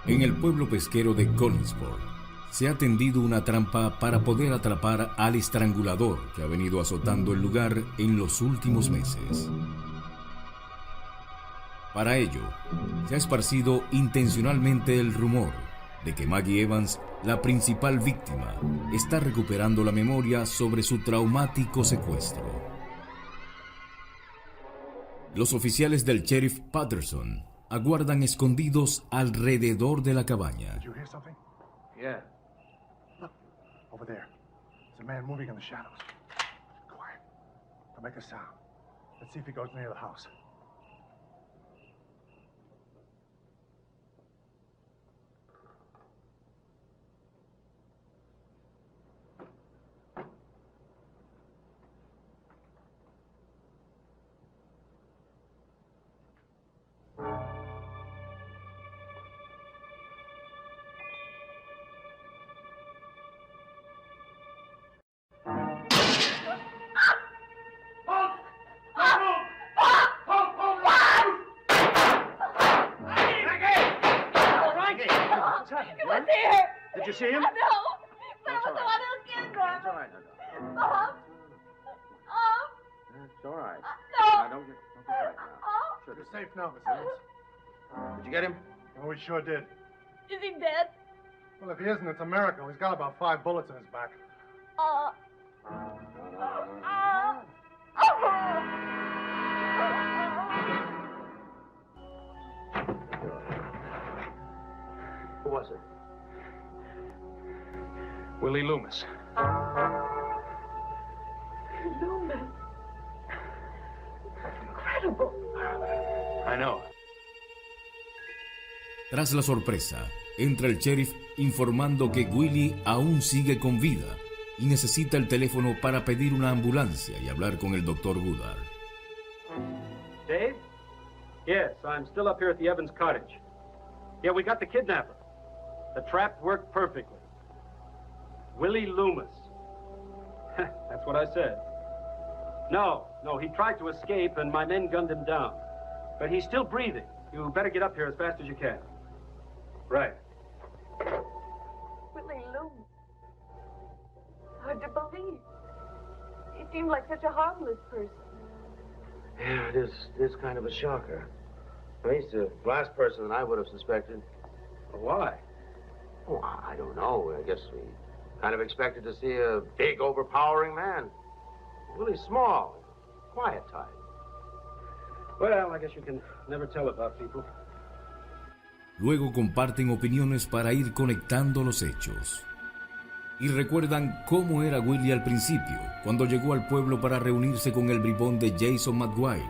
En el pueblo pesquero de Collinsport se ha tendido una trampa para poder atrapar al estrangulador que ha venido azotando el lugar en los últimos meses. Para ello, se ha esparcido intencionalmente el rumor de que Maggie Evans, la principal víctima, está recuperando la memoria sobre su traumático secuestro. Los oficiales del sheriff Patterson aguardan escondidos alrededor de la cabaña. Did you hear something? Yeah. Look, over there. There's a man moving in the shadows. Quiet. Don't make a sound. Let's see if he goes near the house. He was here. Did you see him? No, but it was the one who killed her. It's all right, It's all right. No. Now, don't get frightened now. Sure. You're safe now, Miss Evans. Did you get him? Oh, we sure did. Is he dead? Well, if he isn't, it's a miracle. He's got about 5 bullets in his back. Who was it? Willie Loomis. Loomis. Incredible. I know. Tras la sorpresa, entra el sheriff informando que Willie aún sigue con vida y necesita el teléfono para pedir una ambulancia y hablar con el doctor Goodard. Dave? Yes, I'm still up here at the Evans cottage. Yeah, we got the kidnapper. The trap worked perfectly. Willie Loomis. That's what I said. No, he tried to escape and my men gunned him down. But he's still breathing. You better get up here as fast as you can. Right. Willie Loomis. Hard to believe. He seemed like such a harmless person. Yeah, it is kind of a shocker. I mean, he's the last person that I would have suspected. Why? Oh, I don't know. I guess we kind of expected to see a big, overpowering man. Really small, quiet type. Well, I guess you can never tell about people. Luego comparten opiniones para ir conectando los hechos. Y recuerdan cómo era Willie al principio, cuando llegó al pueblo para reunirse con el bribón de Jason Maguire.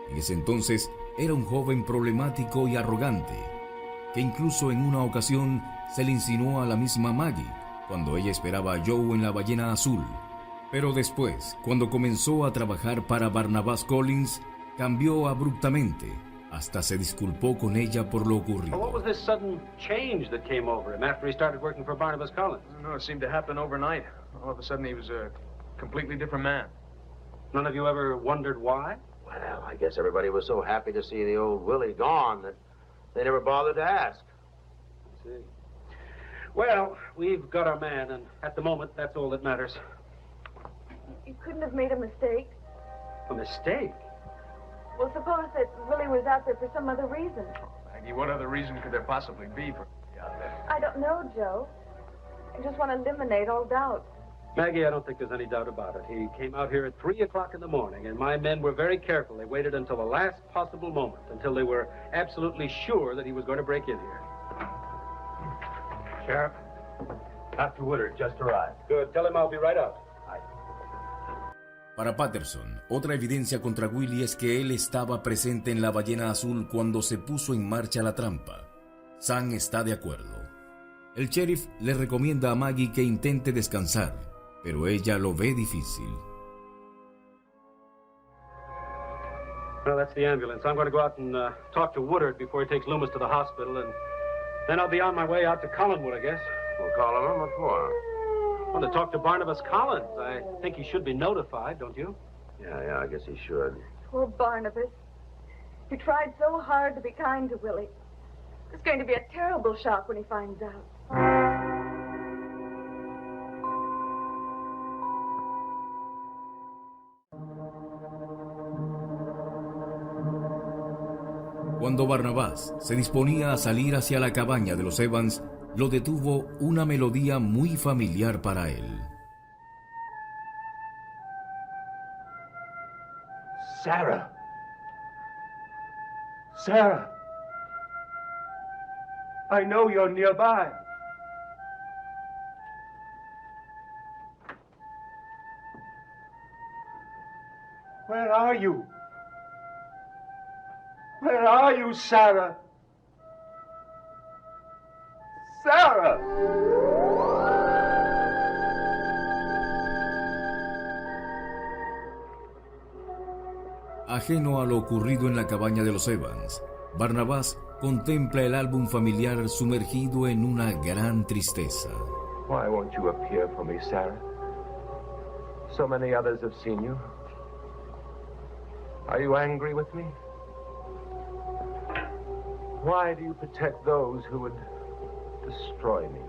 En ese entonces era un joven problemático y arrogante, que incluso en una ocasión se le insinuó a la misma Maggie, cuando ella esperaba a Joe en la ballena azul. Pero después, cuando comenzó a trabajar para Barnabas Collins, cambió abruptamente. Hasta se disculpó con ella por lo ocurrido. What was this sudden change that came over him after he started working for Barnabas Collins? No, it seemed to happen overnight. All of a sudden, he was a completely different man. None of you ever wondered why? Well, I guess everybody was so happy to see the old Willie gone that they never bothered to ask. I see. Well, we've got our man, and at the moment, that's all that matters. You couldn't have made a mistake. A mistake? Well, suppose that Willie was out there for some other reason. Maggie, what other reason could there possibly be for out there? I don't know, Joe. I just want to eliminate all doubt. Maggie, I don't think there's any doubt about it. He came out here at 3 o'clock in the morning, and my men were very careful. They waited until the last possible moment, until they were absolutely sure that he was going to break in here. Sheriff, Dr. Woodard just arrived. Good. Tell him I'll be right out. Para Patterson, otra evidencia contra Willie es que él estaba presente en la ballena azul cuando se puso en marcha la trampa. Sam está de acuerdo. El sheriff le recomienda a Maggie que intente descansar, pero ella lo ve difícil. Well, that's the ambulance. I'm going to go out and talk to Woodard before he takes Loomis to the hospital, and then I'll be on my way out to Collinwood, I guess. We'll call him. What for? I want to talk to Barnabas Collins. I think he should be notified, don't you? Yeah, I guess he should. Poor Barnabas. You tried so hard to be kind to Willie. It's going to be a terrible shock when he finds out. Cuando Barnabás se disponía a salir hacia la cabaña de los Evans, lo detuvo una melodía muy familiar para él. Sarah! Sarah! I know you're nearby. Where are you? Where are you, Sarah? Sarah! Ajeno a lo ocurrido en la cabaña de los Evans, Barnabás contempla el álbum familiar sumergido en una gran tristeza. Why won't you appear for me, Sarah? So many others have seen you. Are you angry with me? Why do you protect those who would destroy me?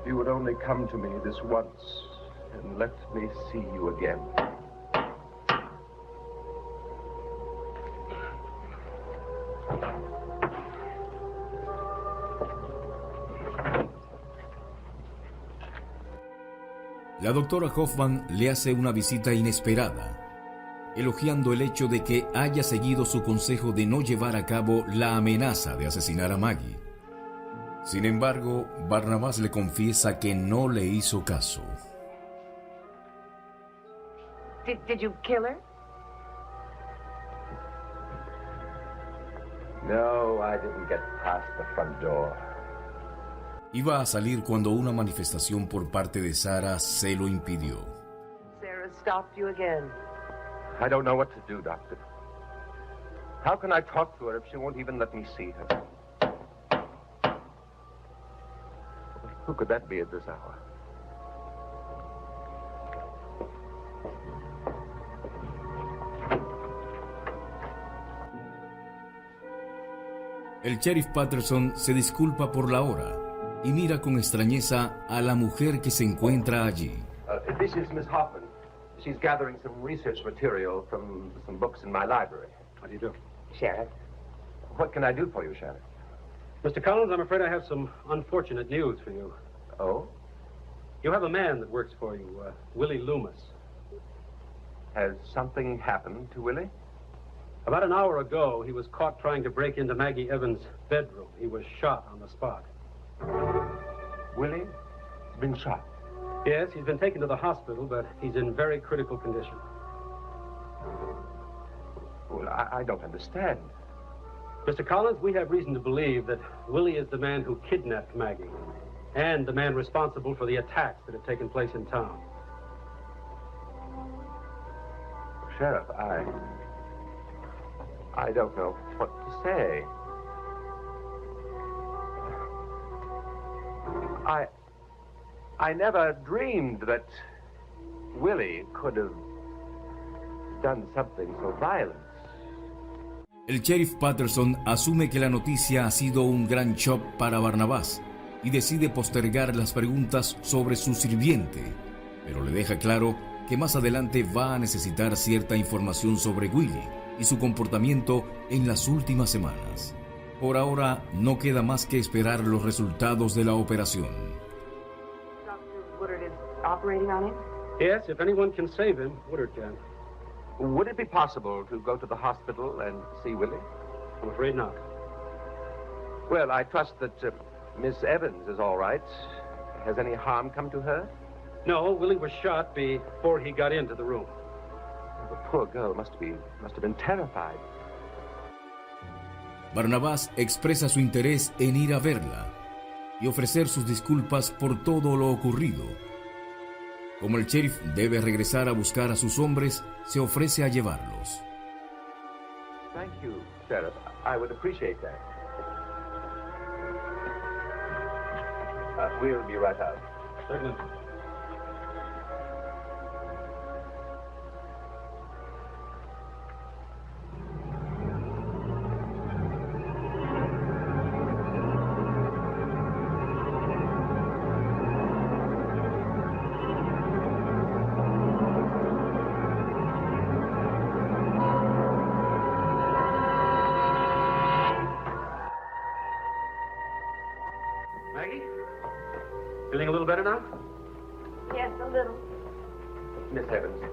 If you would only come to me this once and let me see you again. La doctora Hoffman le hace una visita inesperada, elogiando el hecho de que haya seguido su consejo de no llevar a cabo la amenaza de asesinar a Maggie. Sin embargo, Barnabás le confiesa que no le hizo caso. Did you kill her? No, I didn't get past the front door. Iba a salir cuando una manifestación por parte de Sarah se lo impidió. Sarah stopped you again. I don't know what to do, Doctor. How can I talk to her if she won't even let me see her? Who could that be at this hour? El sheriff Patterson se disculpa por la hora y mira con extrañeza a la mujer que se encuentra allí. This is Miss Hoffman. She's gathering some research material from some books in my library. How do you do? Sheriff? What can I do for you, Sheriff? Mr. Collins, I'm afraid I have some unfortunate news for you. Oh? You have a man that works for you, Willie Loomis. Has something happened to Willie? About an hour ago, he was caught trying to break into Maggie Evans' bedroom. He was shot on the spot. Willie's been shot? Yes, he's been taken to the hospital, but he's in very critical condition. Well, I don't understand. Mr. Collins, we have reason to believe that Willie is the man who kidnapped Maggie and the man responsible for the attacks that have taken place in town. Sheriff, I don't know what to say. I never dreamed that Willie could have done something so violent. El sheriff Patterson asume que la noticia ha sido un gran shock para Barnabás y decide postergar las preguntas sobre su sirviente, pero le deja claro que más adelante va a necesitar cierta información sobre Willie y su comportamiento en las últimas semanas. Por ahora, no queda más que esperar los resultados de la operación. Dr. Woodard is operating on him? Yes, if anyone can save him, Woodard can. Would it be possible to go to the hospital and see Willie? I'm afraid not. Well, I trust that Miss Evans is all right. Has any harm come to her? No, Willie was shot before he got into the room. The poor girl must have been terrified. Barnabás expresa su interés en ir a verla y ofrecer sus disculpas por todo lo ocurrido. Como el sheriff debe regresar a buscar a sus hombres, se ofrece a llevarlos. Thank you, Sheriff. I would appreciate that. We'll be right out. Certainly. Feeling a little better now? Yes, a little. Miss Evans.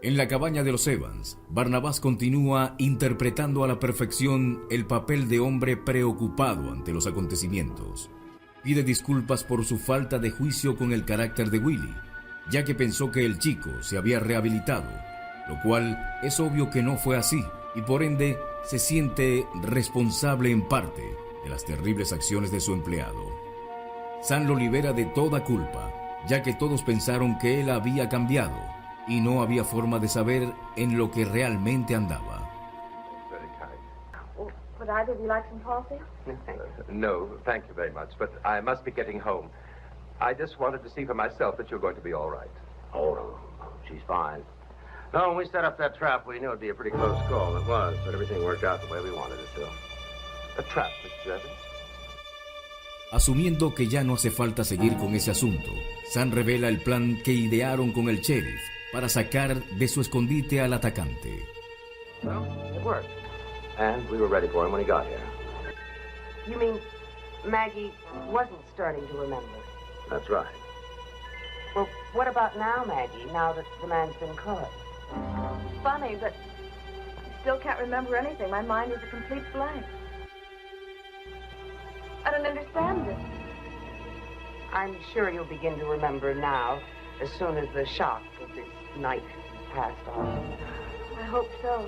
En la cabaña de los Evans, Barnabás continúa interpretando a la perfección el papel de hombre preocupado ante los acontecimientos. Pide disculpas por su falta de juicio con el carácter de Willie, ya que pensó que el chico se había rehabilitado, lo cual es obvio que no fue así, y por ende se siente responsable en parte de las terribles acciones de su empleado. Sam lo libera de toda culpa, ya que todos pensaron que él había cambiado y no había forma de saber en lo que realmente andaba. Very kind. Oh, would either of you like some coffee? No, thank you very much, but I must be getting home. I just wanted to see for myself that you're going to be all right. Oh, no, she's fine. No, when we set up that trap, we knew it'd be a pretty close call. It was, but everything worked out the way we wanted it to. A trap, Mr. Evans? Asumiendo que ya no hace falta seguir con ese asunto, Sam revela el plan que idearon con el sheriff para sacar de su escondite al atacante. Well, it worked. And we were ready for him when he got here. You mean Maggie wasn't starting to remember? That's right. Well, what about now, Maggie, now that the man's been caught? Funny, but I still can't remember anything. My mind is a complete blank. I don't understand it. I'm sure you'll begin to remember now, as soon as the shock of this night has passed on. I hope so.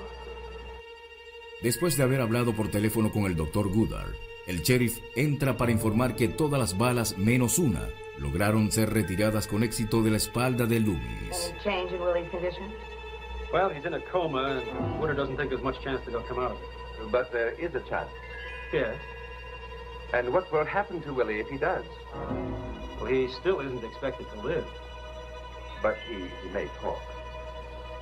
Después de haber hablado por teléfono con el Dr. Goodard, el sheriff entra para informar que todas las balas menos una lograron ser retiradas con éxito de la espalda de Loomis. Any change in Willie's condition? Well, he's in a coma, and Woodard doesn't think there's much chance that he'll come out of it. But there is a chance. Yes. And what will happen to Willie if he does? Well, he still isn't expected to live. But he may talk.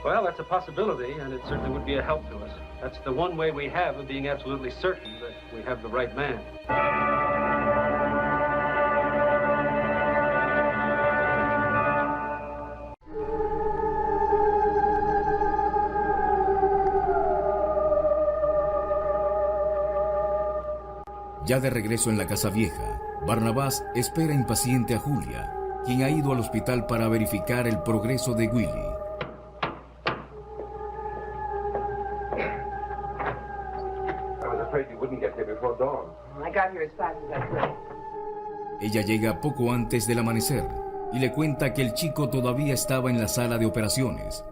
Well, that's a possibility, and it certainly would be a help to us. That's the one way we have of being absolutely certain that we have the right man. Ya de regreso en la casa vieja, Barnabás espera impaciente a Julia, quien ha ido al hospital para verificar el progreso de Willie. I was afraid you wouldn't get here before dawn. I got here as fast as I could. Ella llega poco antes del amanecer y le cuenta que el chico todavía estaba en la sala de operaciones.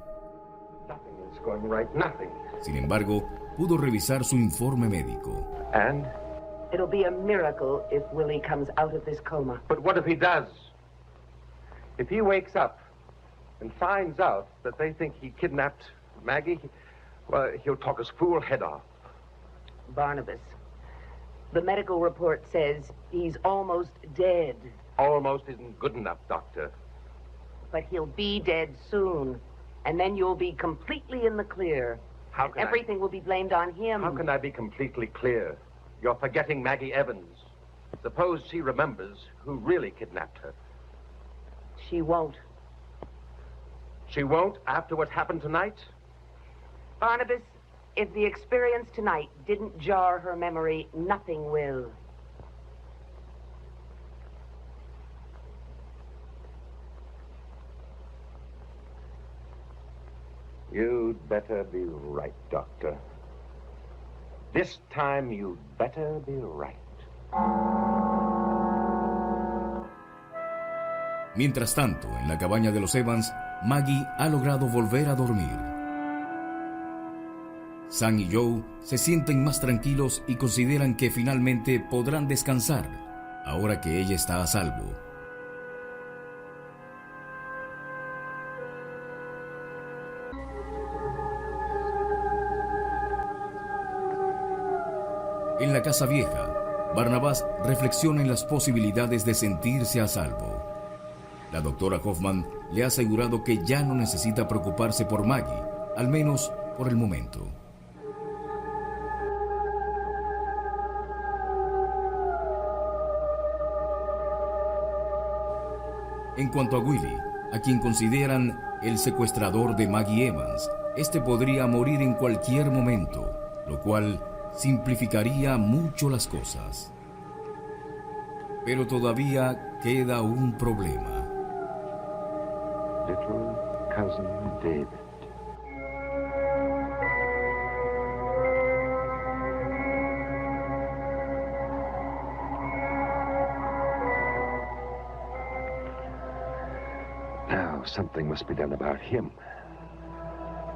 Nothing is going right, nothing. Sin embargo, pudo revisar su informe médico. And? It'll be a miracle if Willie comes out of this coma. But what if he does? If he wakes up and finds out that they think he kidnapped Maggie, well, he'll talk his fool head off. Barnabas, the medical report says he's almost dead. Almost isn't good enough, Doctor. But he'll be dead soon. And then you'll be completely in the clear. How can Everything will be blamed on him. How can I be completely clear? You're forgetting Maggie Evans. Suppose she remembers who really kidnapped her. She won't. She won't after what happened tonight? Barnabas, if the experience tonight didn't jar her memory, nothing will. You'd better be right, Doctor. This time you'd better be right. Mientras tanto, en la cabaña de los Evans, Maggie ha logrado volver a dormir. Sam y Joe se sienten más tranquilos y consideran que finalmente podrán descansar, ahora que ella está a salvo. En la casa vieja, Barnabás reflexiona en las posibilidades de sentirse a salvo. La doctora Hoffman le ha asegurado que ya no necesita preocuparse por Maggie, al menos por el momento. En cuanto a Willie, a quien consideran el secuestrador de Maggie Evans, este podría morir en cualquier momento, lo cual simplificaría mucho las cosas. Pero todavía queda un problema. Little cousin David. Now, something must be done about him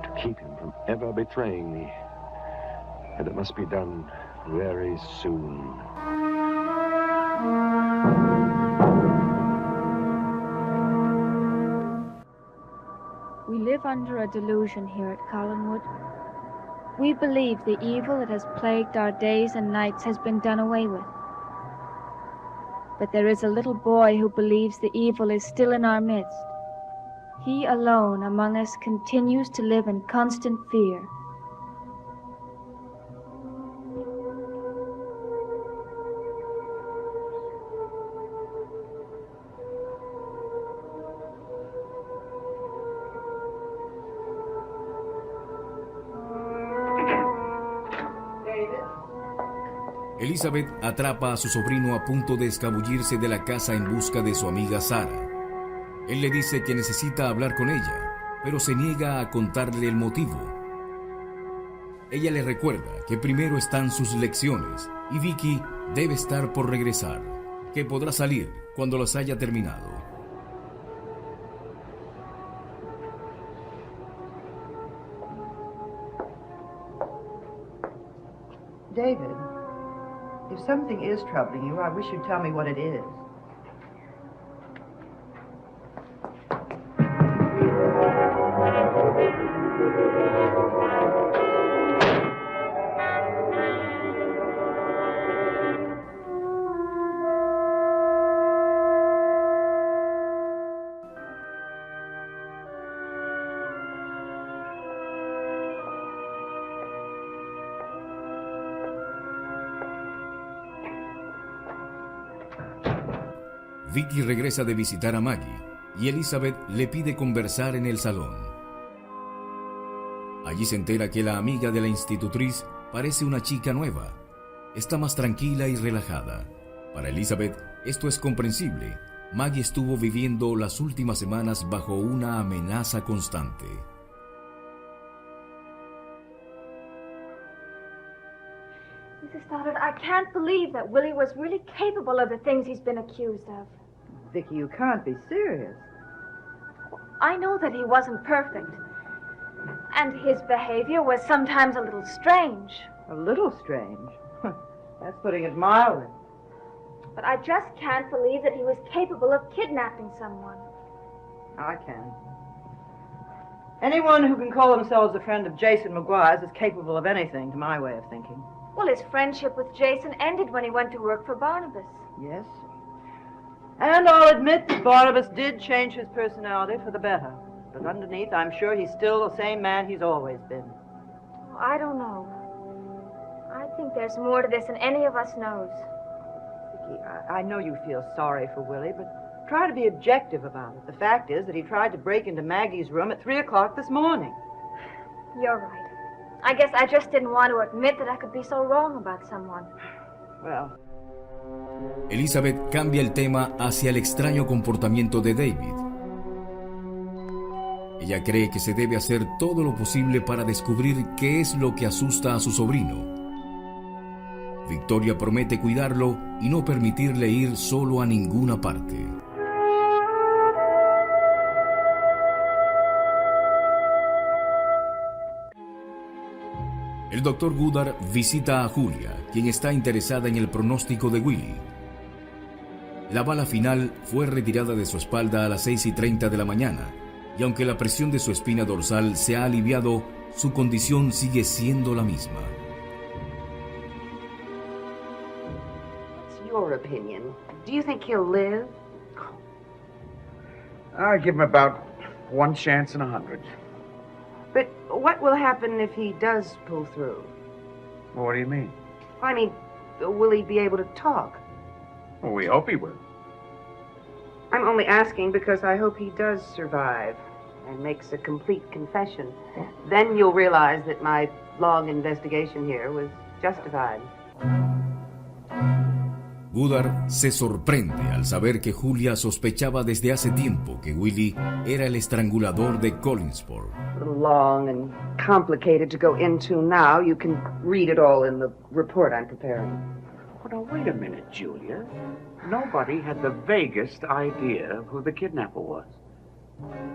to keep him from ever betraying me. And it must be done very soon. We live under a delusion here at Collinwood. We believe the evil that has plagued our days and nights has been done away with. But there is a little boy who believes the evil is still in our midst. He alone among us continues to live in constant fear. Elizabeth atrapa a su sobrino a punto de escabullirse de la casa en busca de su amiga Sarah. Él le dice que necesita hablar con ella, pero se niega a contarle el motivo. Ella le recuerda que primero están sus lecciones y Vicky debe estar por regresar, que podrá salir cuando las haya terminado. David, if something is troubling you, I wish you'd tell me what it is. Vicky regresa de visitar a Maggie y Elizabeth le pide conversar en el salón. Allí se entera que la amiga de la institutriz parece una chica nueva. Está más tranquila y relajada. Para Elizabeth, esto es comprensible. Maggie estuvo viviendo las últimas semanas bajo una amenaza constante. Mrs. Stoddard, I can't believe that Willie was really capable of the things he's been accused of. Vicky, you can't be serious. I know that he wasn't perfect. And his behavior was sometimes a little strange. A little strange? That's putting it mildly. But I just can't believe that he was capable of kidnapping someone. I can. Anyone who can call themselves a friend of Jason McGuire's is capable of anything, to my way of thinking. Well, his friendship with Jason ended when he went to work for Barnabas. Yes. And I'll admit that Barnabas did change his personality for the better. But underneath, I'm sure he's still the same man he's always been. Oh, I don't know. I think there's more to this than any of us knows. Vicky, I know you feel sorry for Willie, but try to be objective about it. The fact is that he tried to break into Maggie's room at 3 o'clock this morning. You're right. I guess I just didn't want to admit that I could be so wrong about someone. Well... Elizabeth cambia el tema hacia el extraño comportamiento de David. Ella cree que se debe hacer todo lo posible para descubrir qué es lo que asusta a su sobrino. Victoria promete cuidarlo y no permitirle ir solo a ninguna parte. El Dr. Goodard visita a Julia, quien está interesada en el pronóstico de Willie. La bala final fue retirada de su espalda a las 6:30 de la mañana, y aunque la presión de su espina dorsal se ha aliviado, su condición sigue siendo la misma. What's your opinion? Do you think he'll live? I give him about one chance in 100. But what will happen if he does pull through? Well, what do you mean? I mean, will he be able to talk? Well, we hope he will. I'm only asking because I hope he does survive and makes a complete confession. Then you'll realize that my long investigation here was justified. Goddard se sorprende al saber que Julia sospechaba desde hace tiempo que Willie era el estrangulador de Collinsport. A little long and complicated to go into now. You can read it all in the report I'm preparing. Oh, now, wait a minute, Julia. Nobody had the vaguest idea of who the kidnapper was.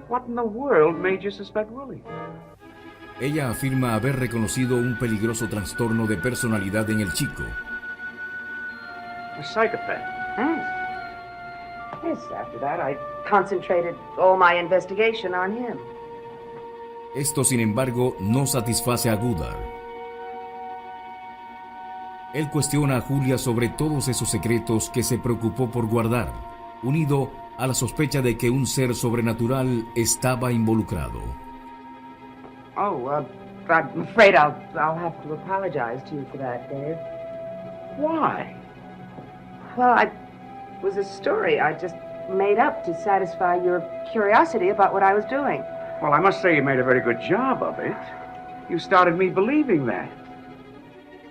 What in the world made you suspect Willie? Ella afirma haber reconocido un peligroso trastorno de personalidad en el chico. A psychopath. Yes, after that I concentrated all my investigation on him. Esto, sin embargo, no satisface a Goddard. Él cuestiona a Julia sobre todos esos secretos que se preocupó por guardar, unido a la sospecha de que un ser sobrenatural estaba involucrado. Oh, I'm afraid I'll have to apologize to you for that, Dave. Why? Well, it was a story I just made up to satisfy your curiosity about what I was doing. Well, I must say you made a very good job of it. You started me believing that.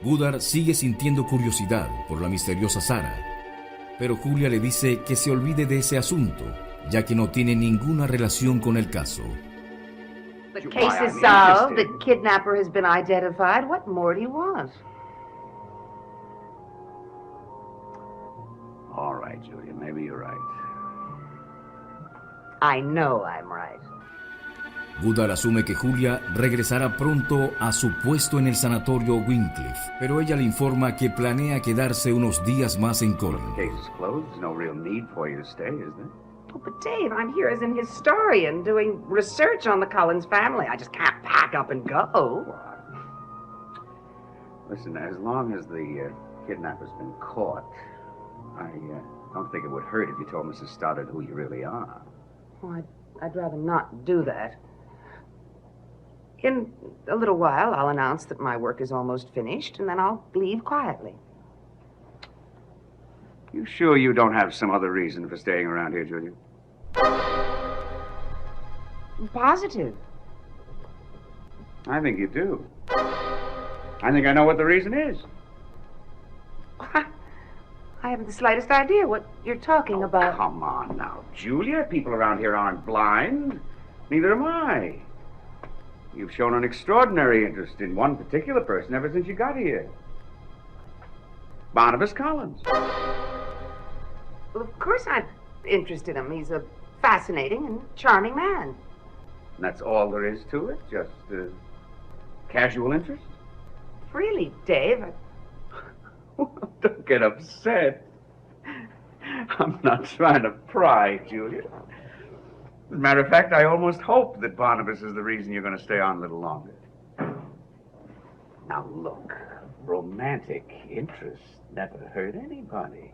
Goddard sigue sintiendo curiosidad por la misteriosa Sarah, pero Julia le dice que se olvide de ese asunto, ya que no tiene ninguna relación con el caso. The case is solved. The kidnapper has been identified. What more do you want? All right, Julia, maybe you're right. I know I'm right. Goddard asume que Julia regresará pronto a su puesto en el sanatorio Wincliffe, pero ella le informa que planea quedarse unos días más en Collins. The case is closed. There's no real need for you to stay, is there? Oh, but Dave, I'm here as an historian doing research on the Collins family. I just can't pack up and go. Listen, as long as the kidnapper's been caught, I don't think it would hurt if you told Mrs. Stoddard who you really are. Oh, I'd rather not do that. In a little while, I'll announce that my work is almost finished, and then I'll leave quietly. You sure you don't have some other reason for staying around here, Julia? Positive. I think you do. I think I know what the reason is. I haven't the slightest idea what you're talking about. Come on now, Julia. People around here aren't blind. Neither am I. You've shown an extraordinary interest in one particular person ever since you got here. Barnabas Collins. Well, of course I'm interested in him. He's a fascinating and charming man. And that's all there is to it? Just casual interest? Really, Dave? Don't get upset. I'm not trying to pry, Julia. As a matter of fact, I almost hope that Barnabas is the reason you're going to stay on a little longer. Now, look, romantic interest never hurt anybody.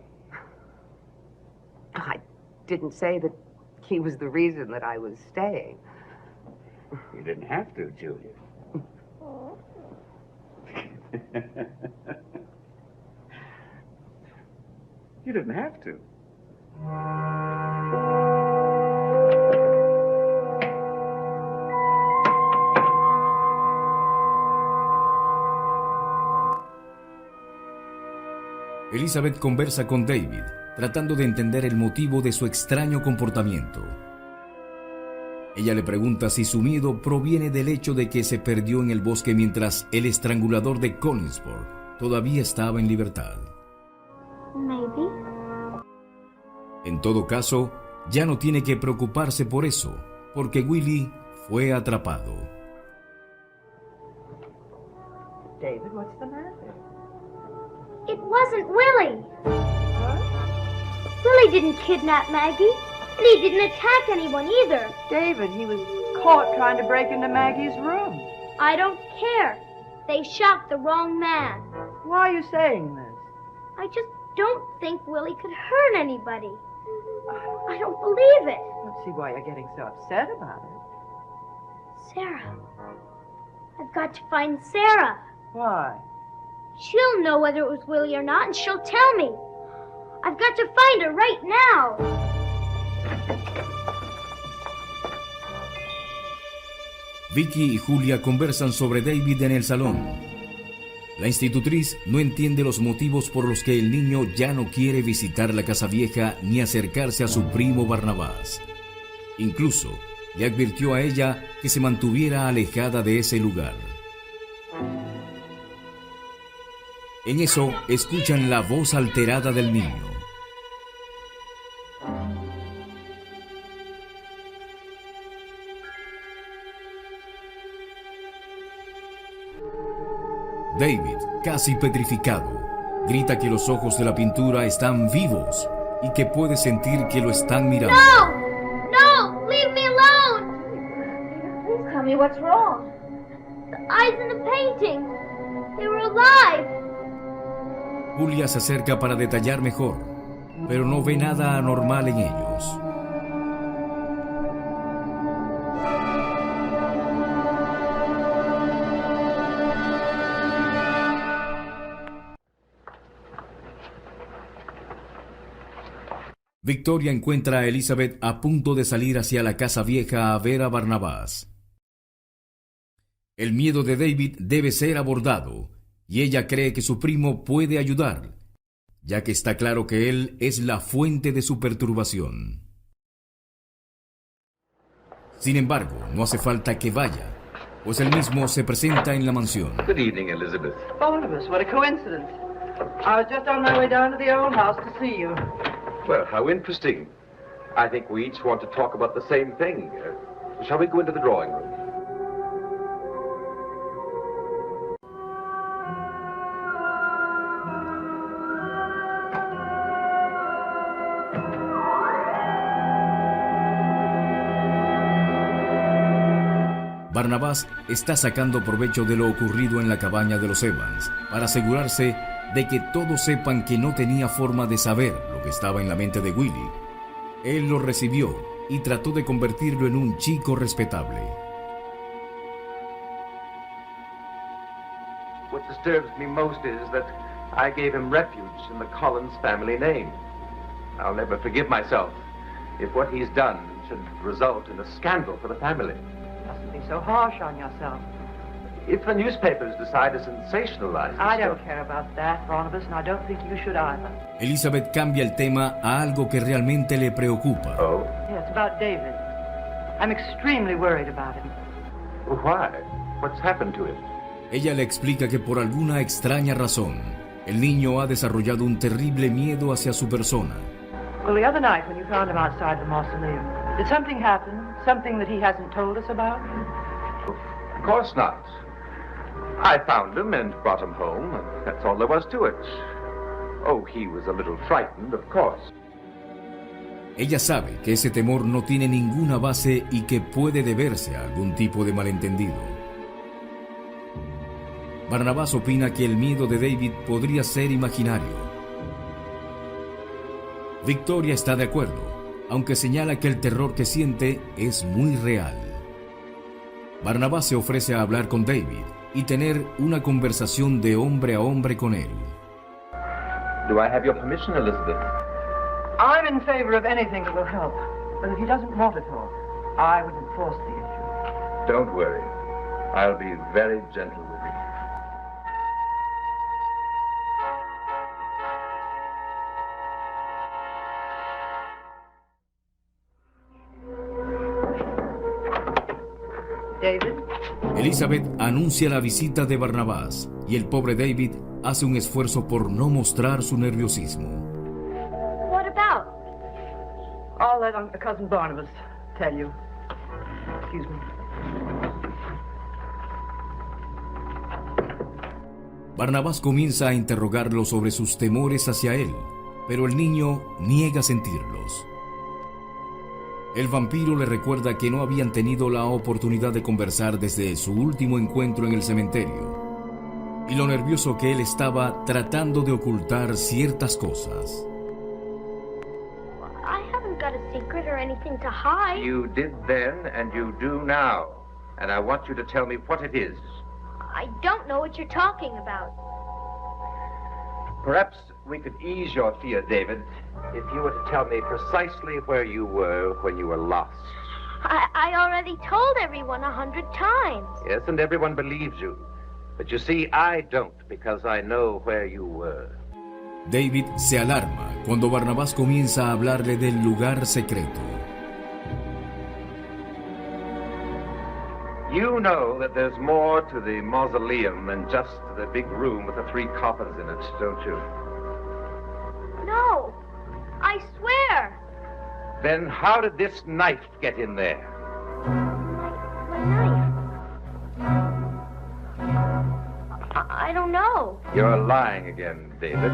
I didn't say that he was the reason that I was staying. You didn't have to, Julia. You didn't have to. Elizabeth conversa con David, tratando de entender el motivo de su extraño comportamiento. Ella le pregunta si su miedo proviene del hecho de que se perdió en el bosque mientras el estrangulador de Collinsport todavía estaba en libertad. Maybe. En todo caso, ya no tiene que preocuparse por eso, porque Willie fue atrapado. David, what's the matter? It wasn't Willie. Willie didn't kidnap Maggie, and he didn't attack anyone either. David, he was caught trying to break into Maggie's room. I don't care. They shot the wrong man. Why are you saying this? I just don't think Willie could hurt anybody. I don't believe it. I don't see why you're getting so upset about it. Sarah. I've got to find Sarah. Why? She'll know whether it was Willie or not, and she'll tell me. I've got to find her right now. Vicky y Julia conversan sobre David en el salón. La institutriz no entiende los motivos por los que el niño ya no quiere visitar la casa vieja ni acercarse a su primo Barnabás. Incluso le advirtió a ella que se mantuviera alejada de ese lugar. En eso escuchan la voz alterada del niño. David, casi petrificado, grita que los ojos de la pintura están vivos y que puede sentir que lo están mirando. No! No! Leave me alone! Please tell me what's wrong. The eyes in the painting. They were alive. Julia se acerca para detallar mejor, pero no ve nada anormal en ellos. Victoria encuentra a Elizabeth a punto de salir hacia la casa vieja a ver a Barnabás. El miedo de David debe ser abordado, y ella cree que su primo puede ayudar, ya que está claro que él es la fuente de su perturbación. Sin embargo, no hace falta que vaya, pues él mismo se presenta en la mansión. Good evening, Elizabeth. Barnabas, what a coincidence. I was just on my way down to the old house to see you. Well, how interesting. I think we each want to talk about the same thing. Shall we go into the drawing room? Barnabás está sacando provecho de lo ocurrido en la cabaña de los Evans para asegurarse de que todos sepan que no tenía forma de saber lo que estaba en la mente de Willie. Él lo recibió y trató de convertirlo en un chico respetable. What disturbs me most is that I gave him refuge in the Collins family name. I'll never forgive myself if what he's done should result in a scandal for the family. Mustn't be so harsh on yourself. If the newspapers decide to sensationalize I don't care about that, Barnabas, and I don't think you should either. Elizabeth cambia el tema a algo que realmente le preocupa. Oh? Yeah, it's about David. I'm extremely worried about him. Why? What's happened to him? Ella le explica que por alguna extraña razón, el niño ha desarrollado un terrible miedo hacia su persona. Well, the other night when you found him outside the mausoleum, did something happen? Something that he hasn't told us about? Of course not. I found him and brought him home, and that's all there was to it. Oh, he was a little frightened, of course. Ella sabe que ese temor no tiene ninguna base y que puede deberse a algún tipo de malentendido. Barnabás opina que el miedo de David podría ser imaginario. Victoria está de acuerdo, aunque señala que el terror que siente es muy real. Barnabás se ofrece a hablar con David y tener una conversación de hombre a hombre con él. Do I have your permission, Elizabeth? I'm in favor of anything that will help. But if he doesn't want it all, I wouldn't force the issue. Don't worry. I'll be very gentle with you. David? Elizabeth anuncia la visita de Barnabás y el pobre David hace un esfuerzo por no mostrar su nerviosismo. What about? I'll let Cousin Barnabas tell you. Excuse me. Barnabás comienza a interrogarlo sobre sus temores hacia él, pero el niño niega sentirlos. El vampiro le recuerda que no habían tenido la oportunidad de conversar desde su último encuentro en el cementerio, y lo nervioso que él estaba tratando de ocultar ciertas cosas. I haven't got a secret or anything to hide. You did then, and you do now. And I want you to tell me what it is. I don't know what you're talking about. Perhaps we could ease your fear, David, if you were to tell me precisely where you were when you were lost. I already told everyone 100 times. Yes, and everyone believes you. But you see, I don't, because I know where you were. David se alarma cuando Barnabás comienza a hablarle del lugar secreto. You know that there's more to the mausoleum than just the big room with the 3 coffins in it, don't you? No, I swear. Then how did this knife get in there? My knife. I don't know. You're lying again, David.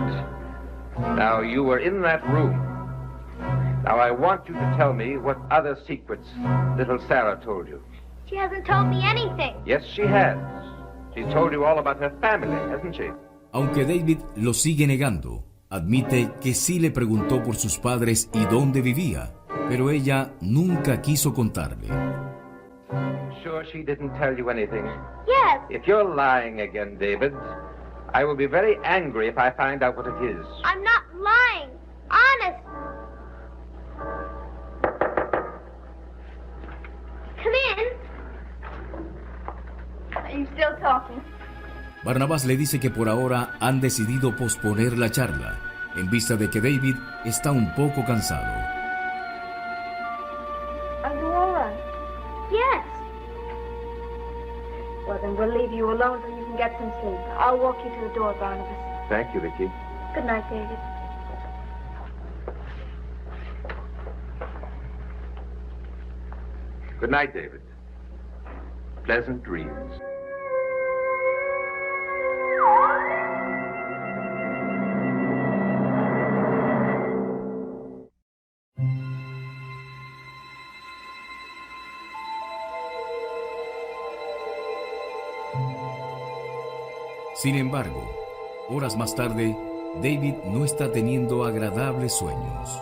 Now, you were in that room. Now, I want you to tell me what other secrets little Sarah told you. She hasn't told me anything. Yes, she has. She's told you all about her family, hasn't she? Aunque David lo sigue negando, admite que sí le preguntó por sus padres y dónde vivía, pero ella nunca quiso contarle. Sure she didn't tell you anything? Yes. If you're lying again, David, I will be very angry if I find out what it is. I'm not lying. Honest. Come in. Are you still talking? Barnabás le dice que por ahora han decidido posponer la charla, en vista de que David está un poco cansado. Are you all right? Yes. Well, then we'll leave you alone so you can get some sleep. I'll walk you to the door, Barnabas. Thank you, Vicky. Good night, David. Good night, David. Pleasant dreams. Sin embargo, horas más tarde, David no está teniendo agradables sueños.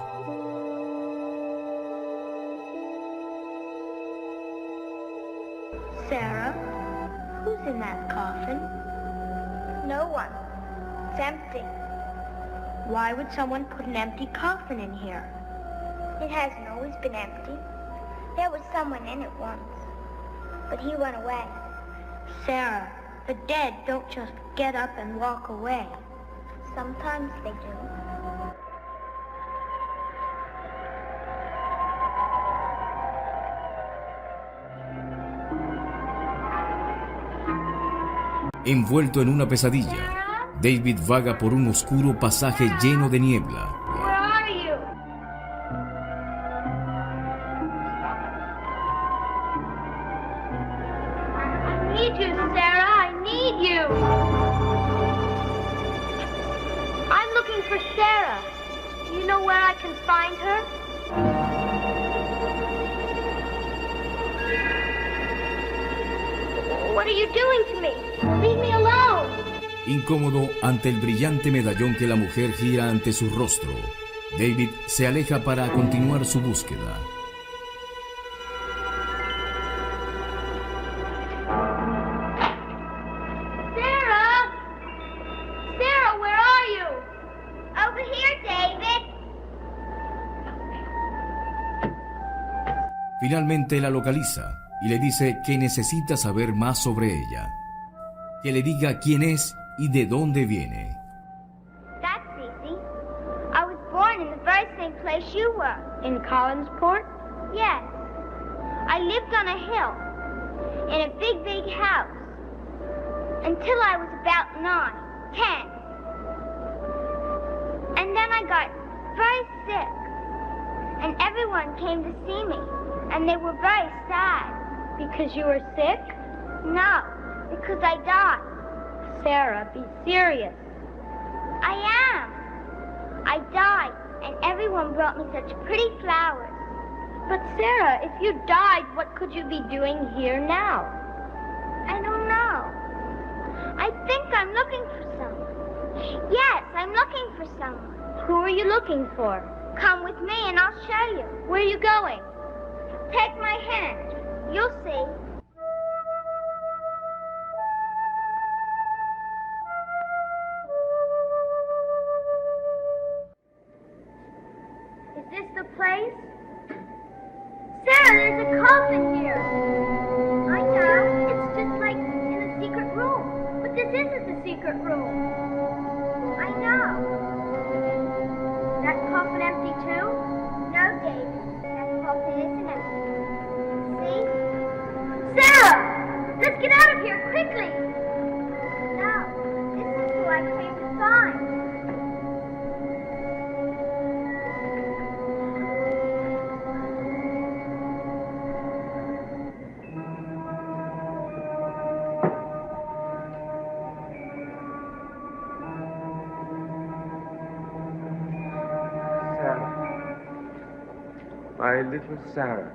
Sarah, who's in that coffin? No one. It's empty. Why would someone put an empty coffin in here? It hasn't always been empty. There was someone in it once, but he went away. Sarah, the dead don't just get up and walk away. Sometimes they do. Envuelto en una pesadilla, David vaga por un oscuro pasaje lleno de niebla. Where are you? I need you, Sarah. I need you. I'm looking for Sarah. Do you know where I can find her? What are you doing to me? Leave me alone. Incómodo ante el brillante medallón que la mujer gira ante su rostro, David se aleja para continuar su búsqueda. Sarah! Sarah, where are you? Over here, David. Finalmente la localiza y le dice que necesita saber más sobre ella. Que le diga quién es y de dónde viene. That's easy. I was born in the very same place you were. In Collinsport? Yes. I lived on a hill, in a big, big house, until I was about 9, 10. And then I got very sick, and everyone came to see me, and they were very sad. Because you were sick? No, because I died. Sarah, be serious. I am. I died, and everyone brought me such pretty flowers. But Sarah, if you died, what could you be doing here now? I don't know. I think I'm looking for someone. Yes, I'm looking for someone. Who are you looking for? Come with me and I'll show you. Where are you going? Take my hand. You'll see. Is this the place? Sarah, there's a coffin here. I know. It's just like in a secret room. But This isn't the secret room. I know. That coffin empty too? No, David. That coffin isn't empty. See? Sarah! Let's get out of here, quickly! No, this is who I came to find. My little Sarah,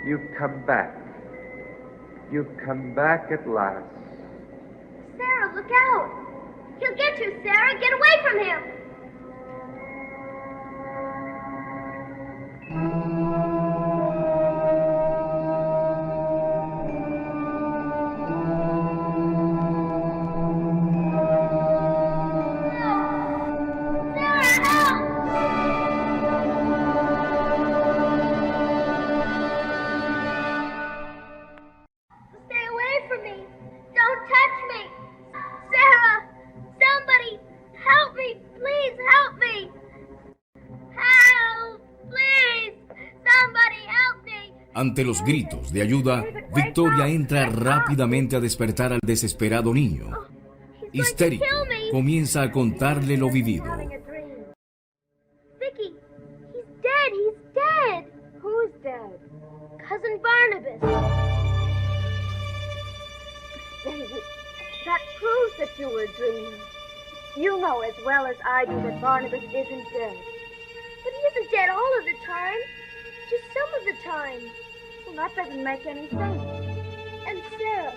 you've come back. You've come back at last. Sarah, look out! He'll get you, Sarah! Get away from him! Ante los gritos de ayuda, Victoria entra rápidamente a despertar al desesperado niño. Histérico, comienza a contarle lo vivido. Vicky, he's dead, he's dead. Who's dead? Cousin Barnabas. David, that proves that you were dreaming. You know as well as I do that Barnabas isn't dead. But he isn't dead all of the time. Just some of the time. Well, that doesn't make any sense. And Sarah,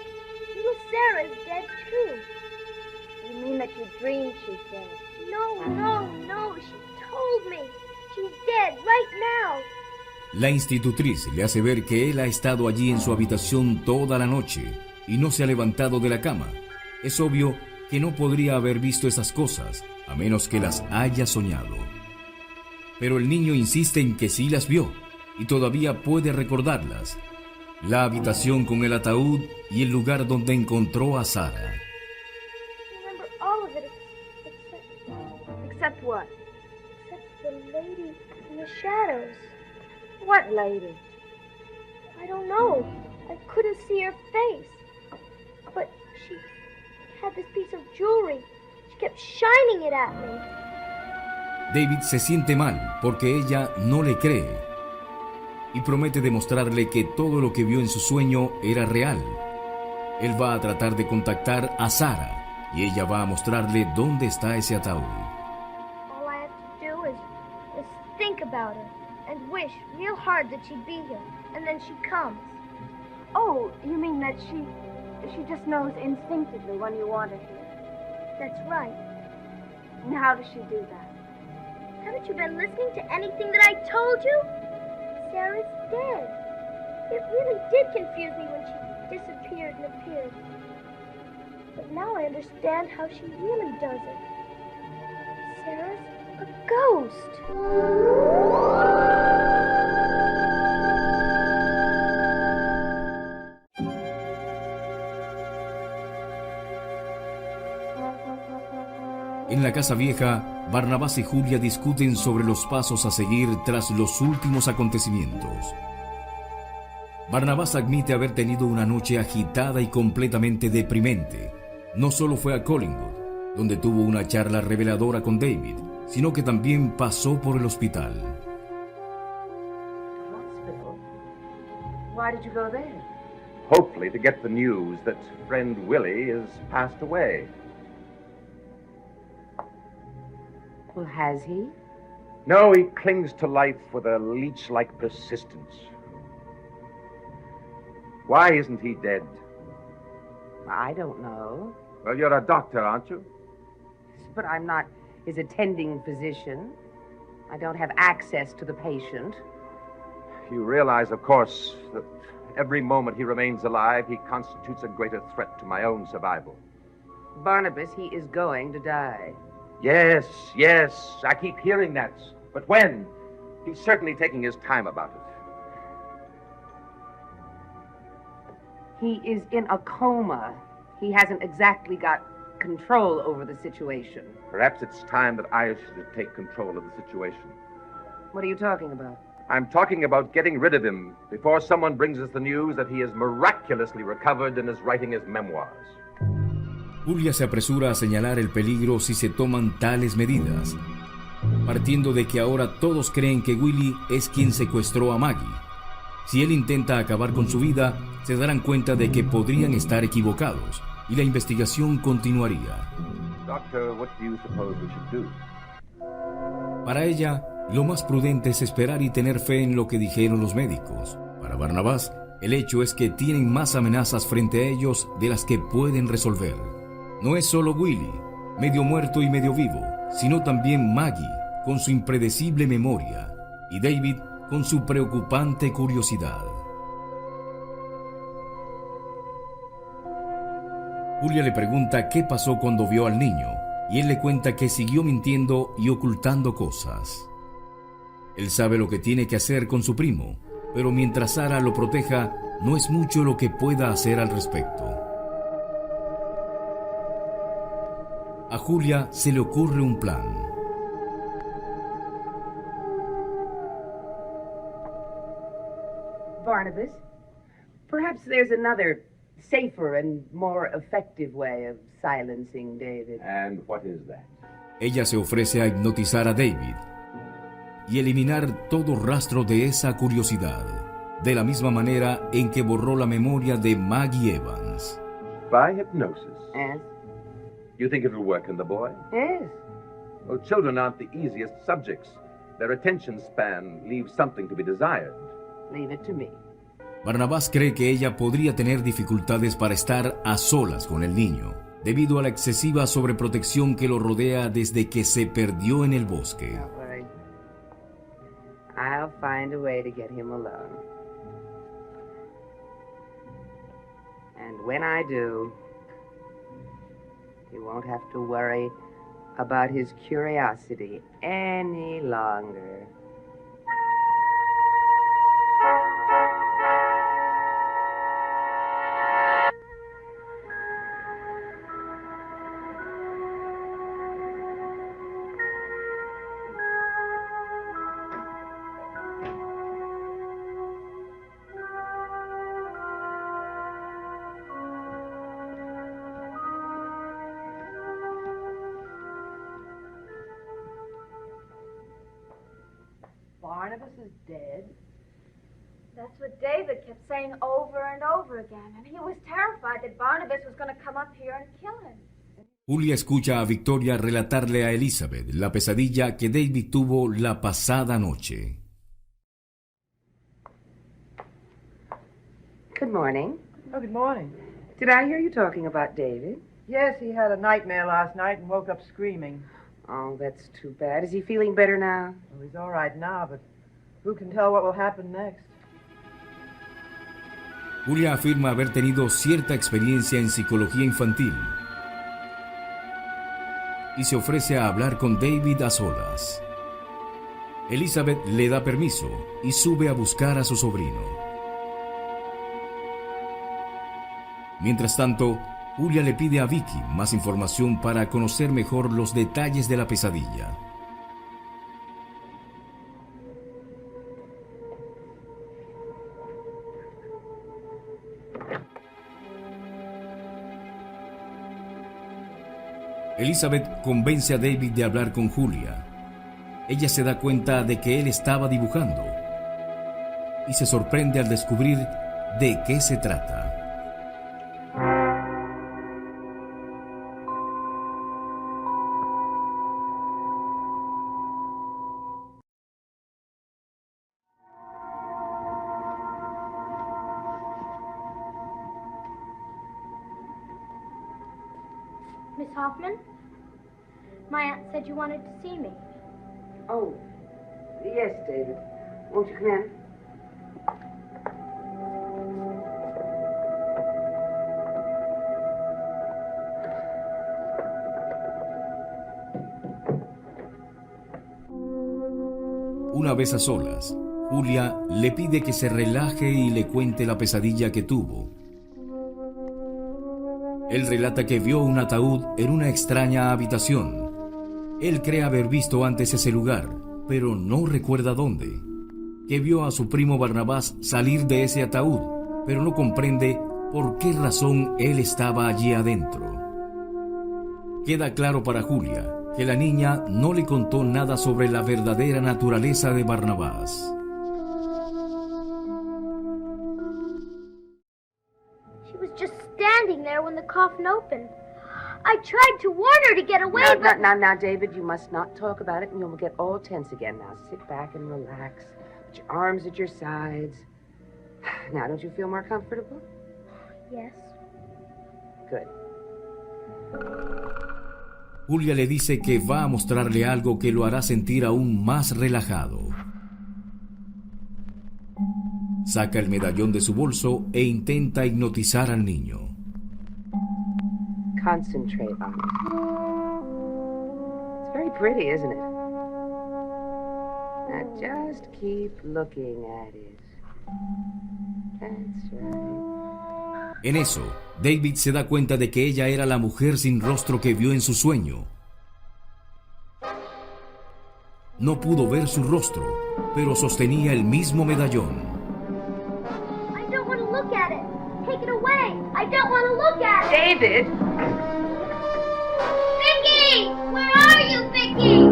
little Sarah is dead too. You mean that you dreamed she's dead? No, she told me. She's dead right now. La institutriz le hace ver que él ha estado allí en su habitación toda la noche y no se ha levantado de la cama. Es obvio que no podría haber visto esas cosas, a menos que las haya soñado. Pero el niño insiste en que sí las vio y todavía puede recordarlas. La habitación con el ataúd y el lugar donde encontró a Sara. Remember all of it Except what? Except the lady in the shadows. What lady? I don't know. I couldn't see her face. But she had this piece of jewelry. She kept shining it at me. David se siente mal porque ella no le cree y promete demostrarle que todo lo que vio en su sueño era real. Él va a tratar de contactar a Sara y ella va a mostrarle dónde está ese ataúd. All I have to do is think about her and wish real hard that she'd be here, and then she comes. Oh, you mean that she just knows instinctively when you want her here? That's right. And how does she do that? Haven't you been listening to anything that I told you? Sarah's dead. It really did confuse me when she disappeared and appeared. But now I understand how she really does it. Sarah's a ghost. En la casa vieja, Barnabás y Julia discuten sobre los pasos a seguir tras los últimos acontecimientos. Barnabás admite haber tenido una noche agitada y completamente deprimente. No solo fue a Collingwood, donde tuvo una charla reveladora con David, sino que también pasó por el hospital. Hospital? Why did you go there? Hopefully to get the news that friend Willie has passed away. Well, has he? No, he clings to life with a leech-like persistence. Why isn't he dead? I don't know. Well, you're a doctor, aren't you? But I'm not his attending physician. I don't have access to the patient. You realize, of course, that every moment he remains alive, he constitutes a greater threat to my own survival. Barnabas, he is going to die. Yes, I keep hearing that. But when? He's certainly taking his time about it. He is in a coma. he hasn't exactly got control over the situation. Perhaps it's time that I should take control of the situation. What are you talking about? I'm talking about getting rid of him before someone brings us the news that he is miraculously recovered and is writing his memoirs. Julia se apresura a señalar el peligro si se toman tales medidas, partiendo de que ahora todos creen que Willie es quien secuestró a Maggie. Si él intenta acabar con su vida, se darán cuenta de que podrían estar equivocados y la investigación continuaría. Doctor, what do you suppose we should do? Para ella, lo más prudente es esperar y tener fe en lo que dijeron los médicos. Para Barnabás, el hecho es que tienen más amenazas frente a ellos de las que pueden resolver. No es solo Willie, medio muerto y medio vivo, sino también Maggie, con su impredecible memoria, y David, con su preocupante curiosidad. Julia le pregunta qué pasó cuando vio al niño, y él le cuenta que siguió mintiendo y ocultando cosas. Él sabe lo que tiene que hacer con su primo, pero mientras Sara lo proteja, no es mucho lo que pueda hacer al respecto. A Julia se le ocurre un plan. Barnabas, perhaps there's another safer and more effective way of silencing David. And what is that? Ella se ofrece a hipnotizar a David y eliminar todo rastro de esa curiosidad, de la misma manera en que borró la memoria de Maggie Evans. By hypnosis? Yes. You think it'll work in the boy? Yes. Well, children aren't the easiest subjects. Their attention span leaves something to be desired. Leave it to me. Barnabás cree que ella podría tener dificultades para estar a solas con el niño, debido a la excesiva sobreprotección que lo rodea desde que se perdió en el bosque. Don't worry. I'll find a way to get him alone. And when I do, he won't have to worry about his curiosity any longer. Barnabas is dead? That's what David kept saying over and over again, and he was terrified that Barnabas was going to come up here and kill him. Julia escucha a Victoria relatarle a Elizabeth la pesadilla que David tuvo la pasada noche. Good morning. Oh, good morning. Did I hear you talking about David? Yes, he had a nightmare last night and woke up screaming. Oh, that's too bad. Is he feeling better now? Well, he's all right now, but who can tell what will happen next? Julia afirma haber tenido cierta experiencia en psicología infantil y se ofrece a hablar con David a solas. Elizabeth le da permiso y sube a buscar a su sobrino. Mientras tanto, Julia le pide a Vicky más información para conocer mejor los detalles de la pesadilla. Elizabeth convence a David de hablar con Julia. Ella se da cuenta de que él estaba dibujando y se sorprende al descubrir de qué se trata. Miss Hoffman? My aunt said you wanted to see me. Oh, yes, David. Won't you come in? Una vez a solas, Julia le pide que se relaje y le cuente la pesadilla que tuvo. Él relata que vio un ataúd en una extraña habitación. Él cree haber visto antes ese lugar, pero no recuerda dónde. Que vio a su primo Barnabás salir de ese ataúd, pero no comprende por qué razón él estaba allí adentro. Queda claro para Julia que la niña no le contó nada sobre la verdadera naturaleza de Barnabás. She was just standing there when the coffin opened. I tried to warn her to get away, but... Now, David, you must not talk about it and you'll get all tense again. Now, sit back and relax. Put your arms at your sides. Now, don't you feel more comfortable? Yes. Good. Julia le dice que va a mostrarle algo que lo hará sentir aún más relajado. Saca el medallón de su bolso e intenta hipnotizar al niño. Concentrate on it. It's very pretty, isn't it? Now just keep looking at it. That's right. En eso, David se da cuenta de que ella era la mujer sin rostro que vio en su sueño. No pudo ver su rostro, pero sostenía el mismo medallón. I don't want to look at it. Take it away. I don't want to look at it. David! Vicky! Where are you, Vicky?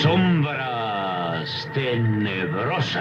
Sombras tenebrosas.